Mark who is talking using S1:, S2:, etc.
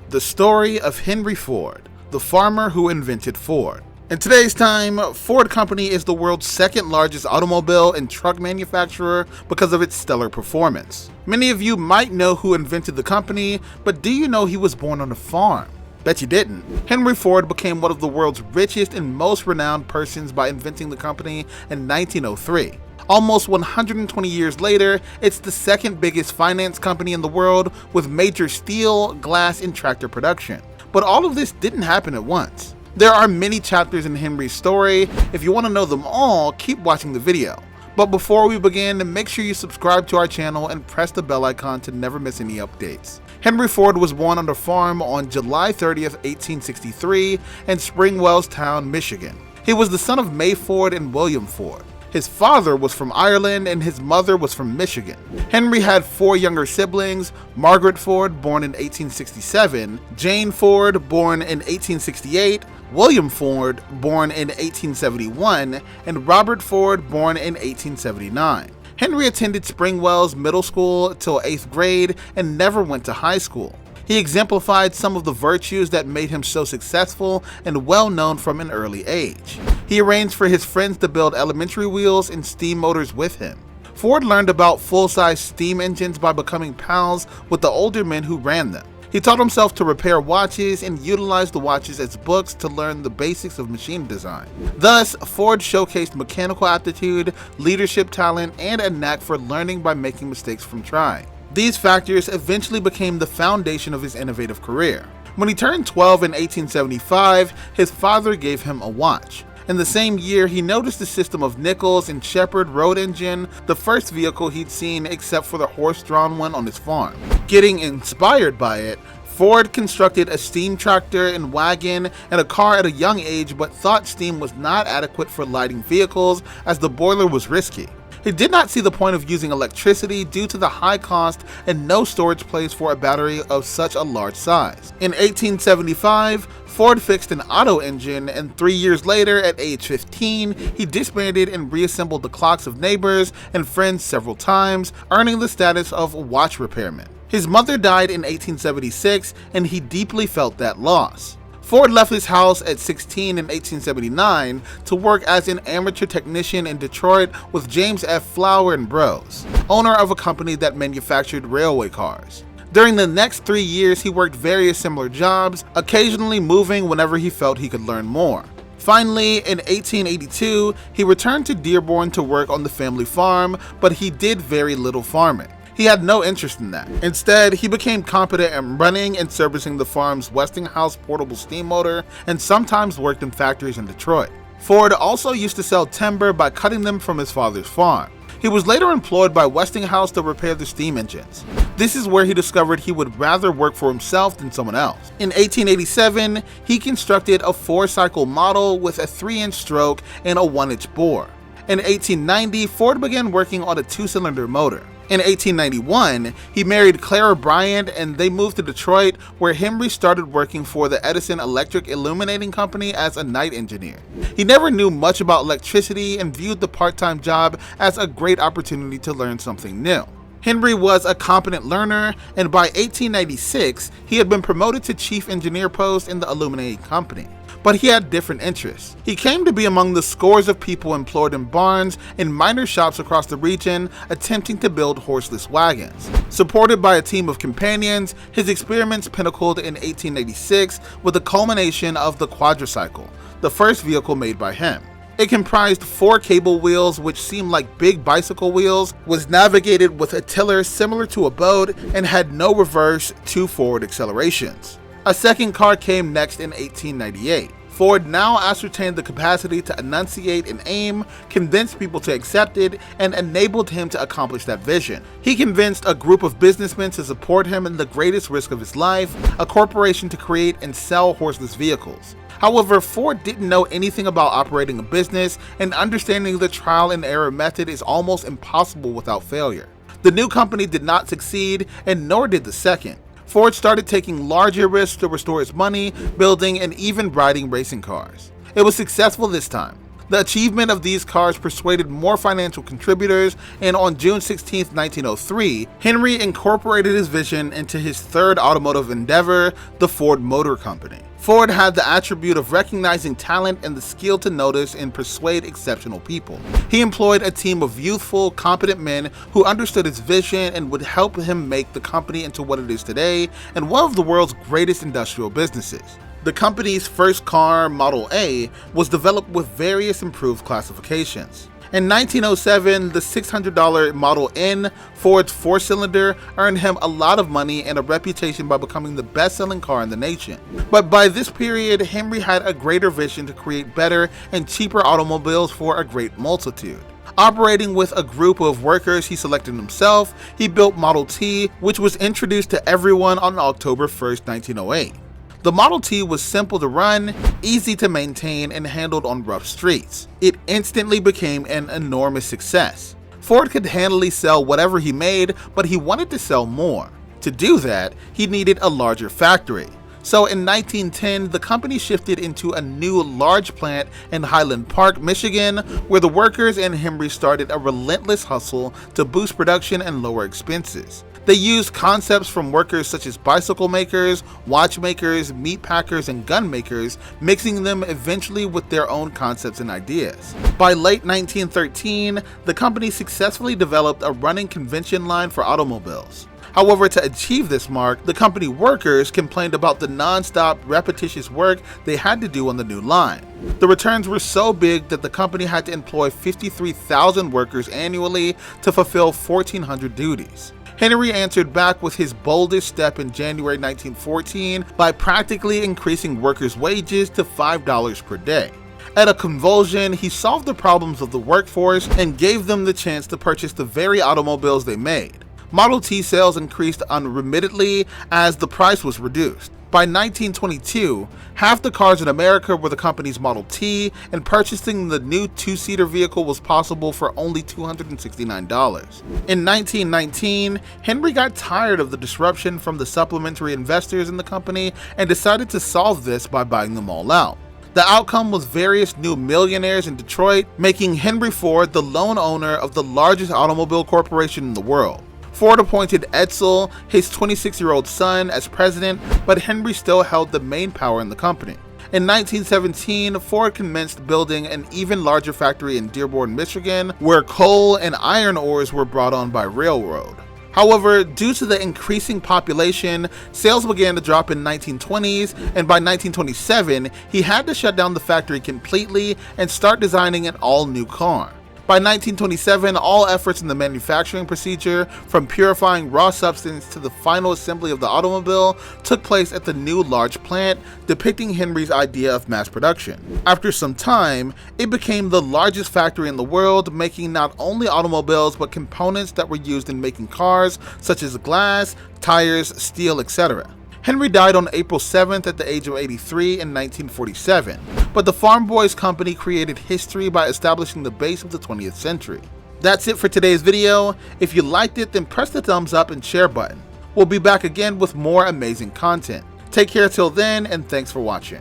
S1: The story of Henry Ford, the farmer who invented Ford. In today's time, Ford Company is the world's second largest automobile and truck manufacturer because of its stellar performance. Many of you might know who invented the company, but do you know he was born on a farm? Bet you didn't. Henry Ford became one of the world's richest and most renowned persons by inventing the company in 1903. Almost 120 years later, it's the second biggest finance company in the world with major steel, glass, and tractor production. But all of this didn't happen at once. There are many chapters in Henry's story. If you want to know them all, keep watching the video. But before we begin, make sure you subscribe to our channel and press the bell icon to never miss any updates. Henry Ford was born on a farm on July 30th, 1863 in Springwellstown, Michigan. He was the son of May Ford and William Ford. His father was from Ireland and his mother was from Michigan. Henry had 4 younger siblings: Margaret Ford, born in 1867, Jane Ford, born in 1868, William Ford, born in 1871, and Robert Ford, born in 1879. Henry attended Springwell's middle school till 8th grade and never went to high school. He exemplified some of the virtues that made him so successful and well known from an early age. He arranged for his friends to build elementary wheels and steam motors with him. Ford learned about full-size steam engines by becoming pals with the older men who ran them. He taught himself to repair watches and utilized the watches as books to learn the basics of machine design. Thus, Ford showcased mechanical aptitude, leadership talent, and a knack for learning by making mistakes from trying. These factors eventually became the foundation of his innovative career. When he turned 12 in 1875, his father gave him a watch. In the same year, he noticed the system of Nichols and Shepard road engine, the first vehicle he'd seen except for the horse-drawn one on his farm. Getting inspired by it, Ford constructed a steam tractor and wagon and a car at a young age, but thought steam was not adequate for lighting vehicles as the boiler was risky. He did not see the point of using electricity due to the high cost and no storage place for a battery of such a large size. In 1875, Ford fixed an auto engine, and 3 years later, at age 15, he disbanded and reassembled the clocks of neighbors and friends several times, earning the status of watch repairman. His mother died in 1876, and he deeply felt that loss. Ford left his house at 16 in 1879 to work as an amateur technician in Detroit with James F. Flower and Bros, owner of a company that manufactured railway cars. During the next 3 years, he worked various similar jobs, occasionally moving whenever he felt he could learn more. Finally, in 1882, he returned to Dearborn to work on the family farm, but he did very little farming. He had no interest in that. Instead, he became competent at running and servicing the farm's Westinghouse portable steam motor and sometimes worked in factories in Detroit. Ford also used to sell timber by cutting them from his father's farm. He was later employed by Westinghouse to repair the steam engines. This is where he discovered he would rather work for himself than someone else. In 1887, he constructed a 4-cycle model with a 3-inch stroke and a 1-inch bore. In 1890, Ford began working on a 2-cylinder motor. In 1891, he married Clara Bryant and they moved to Detroit, where Henry started working for the Edison Electric Illuminating Company as a night engineer. He never knew much about electricity and viewed the part-time job as a great opportunity to learn something new. Henry was a competent learner, and by 1896, he had been promoted to chief engineer post in the illuminating company. But he had different interests. He came to be among the scores of people employed in barns and minor shops across the region attempting to build horseless wagons. Supported by a team of companions, his experiments pinnacled in 1886 with the culmination of the quadricycle, the first vehicle made by him. It comprised 4 cable wheels which seemed like big bicycle wheels, was navigated with a tiller similar to a boat, and had no reverse, 2 forward accelerations. A second car came next in 1898. Ford now ascertained the capacity to enunciate and aim, convinced people to accept it, and enabled him to accomplish that vision. He convinced a group of businessmen to support him in the greatest risk of his life, a corporation to create and sell horseless vehicles. However, Ford didn't know anything about operating a business, and understanding the trial and error method is almost impossible without failure. The new company did not succeed, and nor did the second. Ford started taking larger risks to restore his money, building and even riding racing cars. It was successful this time. The achievement of these cars persuaded more financial contributors, and on June 16, 1903, Henry incorporated his vision into his third automotive endeavor, the Ford Motor Company. Ford had the attribute of recognizing talent and the skill to notice and persuade exceptional people. He employed a team of youthful, competent men who understood his vision and would help him make the company into what it is today and one of the world's greatest industrial businesses. The company's first car, Model A, was developed with various improved classifications. In 1907, the $600 Model N Ford's four-cylinder earned him a lot of money and a reputation by becoming the best-selling car in the nation. But by this period, Henry had a greater vision to create better and cheaper automobiles for a great multitude. Operating with a group of workers he selected himself, he built Model T, which was introduced to everyone on October 1, 1908. The Model T was simple to run, easy to maintain, and handled on rough streets. It instantly became an enormous success. Ford could handily sell whatever he made, but he wanted to sell more. To do that, he needed a larger factory. So in 1910, the company shifted into a new large plant in Highland Park, Michigan, where the workers and Henry started a relentless hustle to boost production and lower expenses. They used concepts from workers such as bicycle makers, watchmakers, meat packers, and gun makers, mixing them eventually with their own concepts and ideas. By late 1913, the company successfully developed a running convention line for automobiles. However, to achieve this mark, the company workers complained about the non-stop, repetitious work they had to do on the new line. The returns were so big that the company had to employ 53,000 workers annually to fulfill 1,400 duties. Henry answered back with his boldest step in January 1914 by practically increasing workers' wages to $5 per day. At a convulsion, he solved the problems of the workforce and gave them the chance to purchase the very automobiles they made. Model T sales increased unremittingly as the price was reduced. By 1922, half the cars in America were the company's Model T, and purchasing the new two-seater vehicle was possible for only $269. In 1919, Henry got tired of the disruption from the supplementary investors in the company and decided to solve this by buying them all out. The outcome was various new millionaires in Detroit, making Henry Ford the lone owner of the largest automobile corporation in the world. Ford appointed Edsel, his 26-year-old son, as president, but Henry still held the main power in the company. In 1917, Ford commenced building an even larger factory in Dearborn, Michigan, where coal and iron ores were brought on by railroad. However, due to the increasing population, sales began to drop in 1920s, and by 1927, he had to shut down the factory completely and start designing an all-new car. By 1927, all efforts in the manufacturing procedure, from purifying raw substance to the final assembly of the automobile, took place at the new large plant, depicting Henry's idea of mass production. After some time, it became the largest factory in the world, making not only automobiles but components that were used in making cars, such as glass, tires, steel, etc. Henry died on April 7th at the age of 83 in 1947, but the Farm Boys Company created history by establishing the base of the 20th century. That's it for today's video. If you liked it, then press the thumbs up and share button. We'll be back again with more amazing content. Take care till then, and thanks for watching.